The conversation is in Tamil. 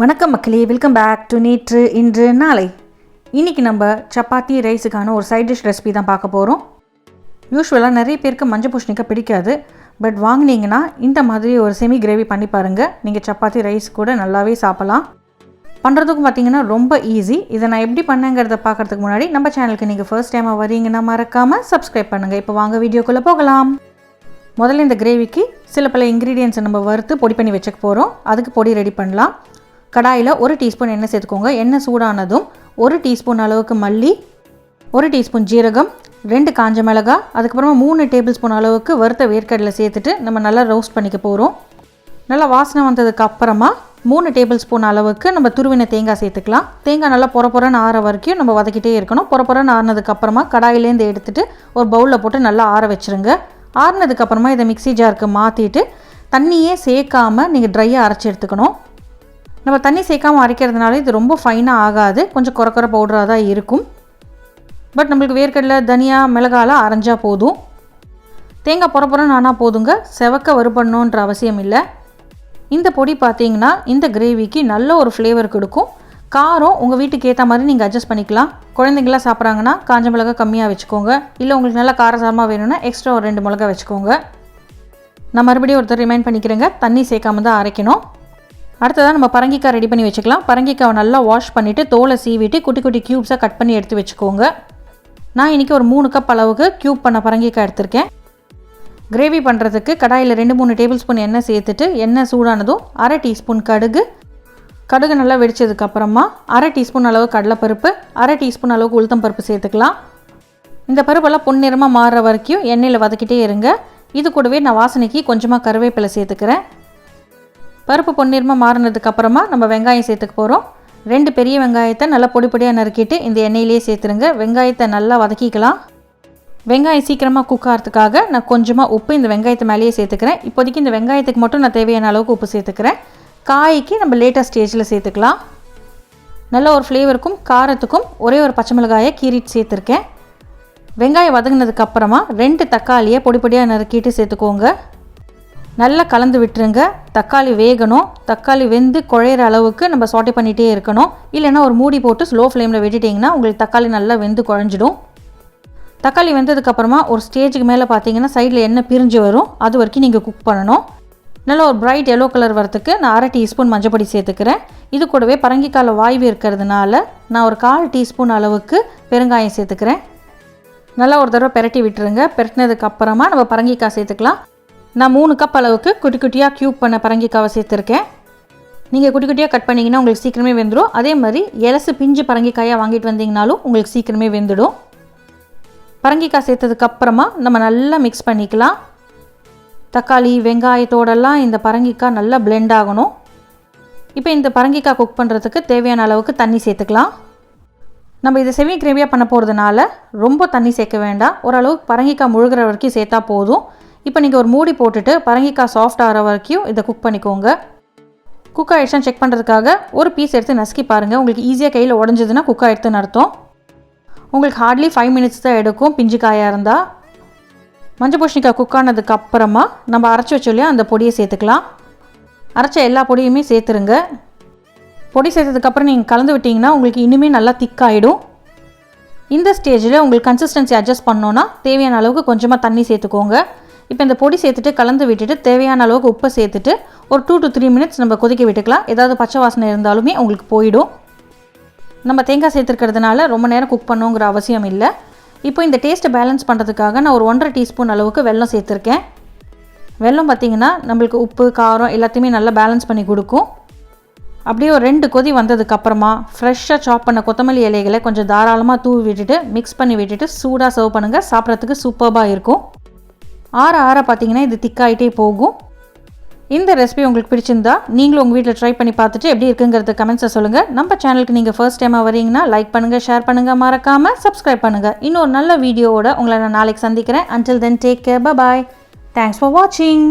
வணக்கம் மக்களே, வெல்கம் பேக் டு நேற்று இன்று நாளை. இன்றைக்கி நம்ம சப்பாத்தி ரைஸுக்கான ஒரு சைட் டிஷ் ரெசிபி தான் பார்க்க போகிறோம். யூஸ்வலாக நிறைய பேருக்கு மஞ்சள் பூசணிக்காய் பிடிக்காது. பட் வாங்கினீங்கன்னா இந்த மாதிரி ஒரு செமி கிரேவி பண்ணி பாருங்கள். நீங்கள் சப்பாத்தி ரைஸ் கூட நல்லாவே சாப்பிட்லாம். பண்ணுறதுக்கும் பார்த்திங்கன்னா ரொம்ப ஈஸி. இதை நான் எப்படி பண்ணேங்கிறத பார்க்குறதுக்கு முன்னாடி நம்ம சேனலுக்கு நீங்கள் ஃபர்ஸ்ட் டைமாக வரீங்கன்னா மறக்காமல் சப்ஸ்கிரைப் பண்ணுங்கள். இப்போ வாங்க வீடியோக்குள்ளே போகலாம். முதல்ல இந்த கிரேவிக்கு சில பல இன்க்ரீடியன்ட்ஸை நம்ம வறுத்து பொடி பண்ணி வச்சுக்க போகிறோம். அதுக்கு பொடி ரெடி பண்ணலாம். கடாயில் 1 டீஸ்பூன் எண்ணெய் சேர்த்துக்கோங்க. எண்ணெய் சூடானதும் 1 டீஸ்பூன் அளவுக்கு மல்லி, 1 டீஸ்பூன் ஜீரகம், 2 காஞ்ச மிளகாய், அதுக்கப்புறமா 3 டேபிள் ஸ்பூன் அளவுக்கு வறுத்த வேர்க்கடலை சேர்த்துட்டு நம்ம நல்லா ரோஸ்ட் பண்ணிக்க போகிறோம். நல்லா வாசனை வந்ததுக்கு அப்புறமா 3 டேபிள் ஸ்பூன் அளவுக்கு நம்ம துருவின தேங்காய் சேர்த்துக்கலாம். தேங்காய் நல்லா பொறன்னு ஆற வரைக்கும் நம்ம வதக்கிட்டே இருக்கணும். பொறன்னு ஆறினதுக்கப்புறமா கடாயிலேருந்து எடுத்துகிட்டு ஒரு பவுலில் போட்டு நல்லா ஆற வச்சுருங்க. ஆறினதுக்கப்புறமா இதை மிக்ஸி ஜாருக்கு மாற்றிட்டு தண்ணியே சேர்க்காமல் நீங்கள் ட்ரையாக அரைச்சி எடுத்துக்கணும். நம்ம தண்ணி சேர்க்காமல் அரைக்கிறதுனால இது ரொம்ப ஃபைனாக ஆகாது, கொஞ்சம் குறை பவுடராக தான் இருக்கும். பட் நம்மளுக்கு வேர்க்கடலை, தனியா, மிளகாலாம் அரைஞ்சால் போதும். தேங்காய் பொறன்னு ஆனால் போதுங்க, செவக்க வறுபடணுன்ற அவசியம் இல்லை. இந்த பொடி பார்த்தீங்கன்னா இந்த கிரேவிக்கு நல்ல ஒரு ஃப்ளேவர் கொடுக்கும். காரம் உங்கள் வீட்டுக்கு ஏற்ற மாதிரி நீங்கள் அட்ஜஸ்ட் பண்ணிக்கலாம். குழந்தைங்களாம் சாப்பிட்றாங்கன்னா காஞ்ச மிளகாய் கம்மியாக வச்சுக்கோங்க. இல்லை உங்களுக்கு நல்லா காரசாரமாக வேணும்னா எக்ஸ்ட்ரா ஒரு 2 மிளகாய் வச்சுக்கோங்க. நான் மறுபடியும் ஒருத்தர் ரிமைண்ட் பண்ணிக்கிறேங்க, தண்ணி சேர்க்காம தான் அரைக்கணும். அடுத்ததாக நம்ம பரங்கிக்காய் ரெடி பண்ணி வச்சுக்கலாம். பரங்கிக்காவை நல்லா வாஷ் பண்ணிவிட்டு தோலை சீவிட்டு குட்டி குட்டி க்யூப்ஸாக கட் பண்ணி எடுத்து வச்சுக்கோங்க. நான் இன்றைக்கி ஒரு 3 கப் அளவுக்கு க்யூப் பண்ண பரங்கிக்காய் எடுத்திருக்கேன். கிரேவி பண்ணுறதுக்கு கடாயில் 2-3 டேபிள் ஸ்பூன் எண்ணெய் சேர்த்துட்டு எண்ணெய் சூடானதும் 1/2 டீஸ்பூன் கடுகு நல்லா வெடிச்சதுக்கப்புறமா 1/2 டீஸ்பூன் அளவு கடலைப்பருப்பு, 1/2 டீஸ்பூன் அளவுக்கு உளுத்தம் பருப்பு சேர்த்துக்கலாம். இந்த பருப்பெல்லாம் பொன்னிறமாக மாறுற வரைக்கும் எண்ணெயில் வதக்கிட்டே இருங்க. இது கூடவே நான் வாசனைக்கு கொஞ்சமாக கருவேப்பிலை சேர்த்துக்கிறேன். பருப்பு பொன்னிறமாக மாறினதுக்கப்புறமா நம்ம வெங்காயம் சேர்த்துக்க போகிறோம். 2 பெரிய வெங்காயத்தை நல்லா பொடியாக நறுக்கிட்டு இந்த எண்ணெயிலே சேர்த்துருங்க. வெங்காயத்தை நல்லா வதக்கிக்கலாம். வெங்காயம் சீக்கிரமாக குக் ஆகிறதுக்காக நான் கொஞ்சமாக உப்பு இந்த வெங்காயத்து மேலேயே சேர்த்துக்கிறேன். இப்போதைக்கு இந்த வெங்காயத்துக்கு மட்டும் நான் தேவையான அளவுக்கு உப்பு சேர்த்துக்கிறேன். காய்க்கு நம்ம லேட்டஸ்ட் ஸ்டேஜில் சேர்த்துக்கலாம். நல்ல ஒரு ஃப்ளேவருக்கும் காரத்துக்கும் ஒரே ஒரு பச்சை மிளகாயை கீறிட்டு சேர்த்துருக்கேன். வெங்காயம் வதங்கினதுக்கப்புறமா 2 தக்காளியை பொடியாக நறுக்கிட்டு சேர்த்துக்கோங்க. நல்லா கலந்து விட்டுருங்க. தக்காளி வேகணும். தக்காளி வெந்து குழையிற அளவுக்கு நம்ம சாட்டே பண்ணிகிட்டே இருக்கணும். இல்லைன்னா ஒரு மூடி போட்டு ஸ்லோ ஃப்ளேமில் விட்டுட்டிங்கன்னா உங்களுக்கு தக்காளி நல்லா வெந்து குழஞ்சிடும். தக்காளி வெந்ததுக்கப்புறமா ஒரு ஸ்டேஜுக்கு மேலே பார்த்தீங்கன்னா சைடில் எண்ணெய் பிரிஞ்சு வரும். அது வரைக்கும் நீங்கள் குக் பண்ணணும். நல்லா ஒரு பிரைட் எல்லோ கலர் வரத்துக்கு நான் 1/2 டீஸ்பூன் மஞ்சப்பொடி சேர்த்துக்கிறேன். இது கூடவே பரங்கிக்காயில் வாய்வு இருக்கிறதுனால நான் ஒரு 1/4 டீஸ்பூன் அளவுக்கு பெருங்காயம் சேர்த்துக்கிறேன். நல்லா ஒரு தடவை பெரட்டி விட்டுருங்க. பெரட்டினதுக்கப்புறமா நம்ம பரங்கிக்காய் சேர்த்துக்கலாம். நான் 3 கப் அளவுக்கு குட்டி குட்டியாக க்யூப் பண்ண பரங்கிக்காவை சேர்த்துருக்கேன். நீங்கள் குட்டி குட்டியாக கட் பண்ணிங்கன்னா உங்களுக்கு சீக்கிரமே வெந்துடும். அதே மாதிரி எலசு பிஞ்சு பரங்கிக்காயாக வாங்கிட்டு வந்தீங்கனாலும் உங்களுக்கு சீக்கிரமே வெந்துடும். பரங்கிக்காய் சேர்த்ததுக்கப்புறமா நம்ம நல்லா மிக்ஸ் பண்ணிக்கலாம். தக்காளி வெங்காயத்தோடெல்லாம் இந்த பரங்கிக்காய் நல்லா பிளெண்ட் ஆகணும். இப்போ இந்த பரங்கிக்காய் குக் பண்ணுறதுக்கு தேவையான அளவுக்கு தண்ணி சேர்த்துக்கலாம். நம்ம இதை செமி கிரேவியாக பண்ண போகிறதுனால ரொம்ப தண்ணி சேர்க்க வேண்டாம். ஓரளவுக்கு பரங்கிக்காய் முழுகிற வரைக்கும் சேர்த்தா போதும். இப்போ நீங்கள் ஒரு மூடி போட்டுட்டு பரங்கிக்காய் சாஃப்ட் ஆகிற வரைக்கும் இதை குக் பண்ணிக்கோங்க. குக் ஆகிடுச்சான்னு செக் பண்ணுறதுக்காக ஒரு பீஸ் எடுத்து நசுக்கி பாருங்கள். உங்களுக்கு ஈஸியாக கையில் உடஞ்சதுன்னா குக் ஆகிடுதுன்னு அர்த்தம். உங்களுக்கு ஹார்ட்லி 5 மினிட்ஸ் தான் எடுக்கும் பிஞ்சு காயாக இருந்தால். மஞ்சள் பூசணிக்காய் குக் ஆனதுக்கப்புறமா நம்ம அரைச்சி வச்சோல்லையா அந்த பொடியை சேர்த்துக்கலாம். அரைச்ச எல்லா பொடியுமே சேர்த்துருங்க. பொடி சேர்த்ததுக்கப்புறம் நீங்கள் கலந்து விட்டிங்கன்னா உங்களுக்கு இன்னுமே நல்லா திக்காகிடும். இந்த ஸ்டேஜில் உங்களுக்கு கன்சிஸ்டன்சி அட்ஜஸ்ட் பண்ணோன்னா தேவையான அளவுக்கு கொஞ்சமாக தண்ணி சேர்த்துக்கோங்க. இப்போ இந்த பொடி சேர்த்துட்டு கலந்து விட்டுட்டு தேவையான அளவுக்கு உப்பை சேர்த்துட்டு ஒரு 2 to 3 மினிட்ஸ் நம்ம கொதிக்க விட்டுக்கலாம். ஏதாவது பச்சை வாசனை இருந்தாலுமே உங்களுக்கு போயிடும். நம்ம தேங்காய் சேர்த்துருக்கிறதுனால ரொம்ப நேரம் குக் பண்ணுங்கிற அவசியம் இல்லை. இப்போ இந்த டேஸ்ட்டை பேலன்ஸ் பண்ணுறதுக்காக நான் ஒரு 1/2 டீஸ்பூன் அளவுக்கு வெல்லம் சேர்த்துருக்கேன். வெல்லம் பார்த்திங்கன்னா நம்மளுக்கு உப்பு காரம் எல்லாத்தையுமே நல்லா பேலன்ஸ் பண்ணி கொடுக்கும். அப்படியே ஒரு 2 கொதி வந்ததுக்கப்புறமா ஃப்ரெஷ்ஷாக சாப் பண்ண கொத்தமல்லி இலைகளை கொஞ்சம் தாராளமாக தூவி விட்டுட்டு மிக்ஸ் பண்ணி விட்டுட்டு சூடாக சர்வ் பண்ணுங்கள். சாப்பிட்றதுக்கு சூப்பராக இருக்கும். ஆற பார்த்தீங்கன்னா இது திக்காயிட்டே போகும். இந்த ரெசிபி உங்களுக்கு பிடிச்சிருந்தா நீங்களும் உங்கள் வீட்டில் ட்ரை பண்ணி பார்த்துட்டு எப்படி இருக்குங்கிறது கமெண்ட்ஸை சொல்லுங்கள். நம்ம சேனலுக்கு நீங்கள் ஃபர்ஸ்ட் டைமாக வரீங்கன்னா லைக் பண்ணுங்கள், ஷேர் பண்ணுங்கள், மறக்காமல் சப்ஸ்கிரைப் பண்ணுங்கள். இன்னொரு நல்ல வீடியோவோட உங்களை நான் நாளைக்கு சந்திக்கிறேன். Until then, take care. Bye bye. Thanks for watching.